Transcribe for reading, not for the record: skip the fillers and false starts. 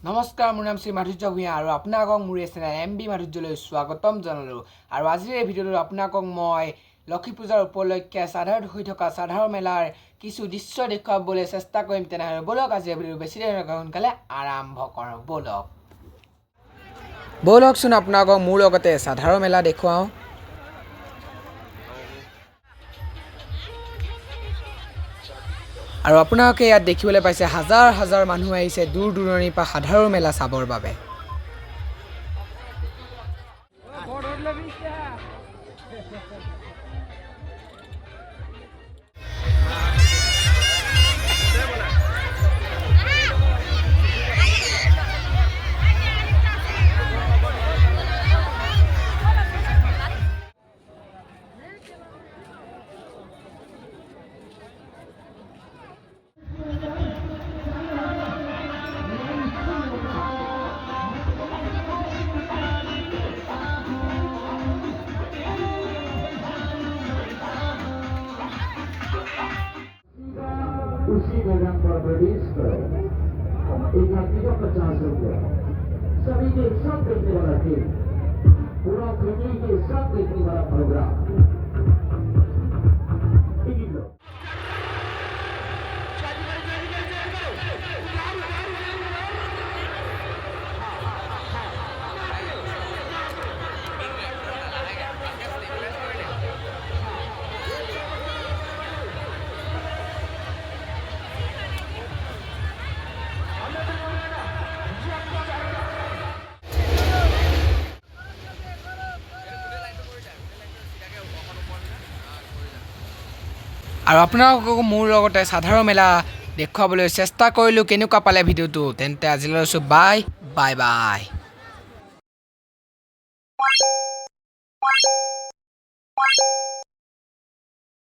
নমস্কাৰ, মোৰ নাম শ্ৰী মাধুৰ্য ভূঞা আৰু আপোনালোকক মোৰ এই চেনেল MB মাধুৰ্যলৈ স্বাগতম জনালোঁ। আৰু আজিৰ এই ভিডিঅ'টোত আপোনালোকক মই লক্ষী পূজাৰ উপলক্ষে সাধাৰুত হৈ থকা সাধাৰু মেলাৰ কিছু দৃশ্য দেখুৱাবলৈ চেষ্টা কৰিম। তেনেহ'লে বলক আজিৰ ভিডিঅ'টো বেছি দেৰি নকৰি সোনকালে আৰম্ভ কৰোঁ। বলকচোন আপোনালোকক মোৰ লগতে সাধাৰু মেলা দেখুৱাওঁ। আৰু আপোনালোকে ইয়াত দেখিবলৈ পাইছে হাজাৰ হাজাৰ মানুহ আহিছে দূৰ দূৰণিৰ পৰা সাধাৰু মেলা চাবৰ বাবে। उसी जगह पर प्रवेश करो। एक यात्री का 50 रुपया। सभी के सब देखने वाला खेल, पूरा फैमिली के सब देखने वाला प्रोग्राम। আৰু আপোনালোকক মোৰ লগতে সাধাৰু মেলা দেখুৱাবলৈ চেষ্টা কৰিলোঁ। কেনেকুৱা পালে ভিডিঅ'টো? তেন্তে আজিলৈ লৈছোঁ বাই বাই।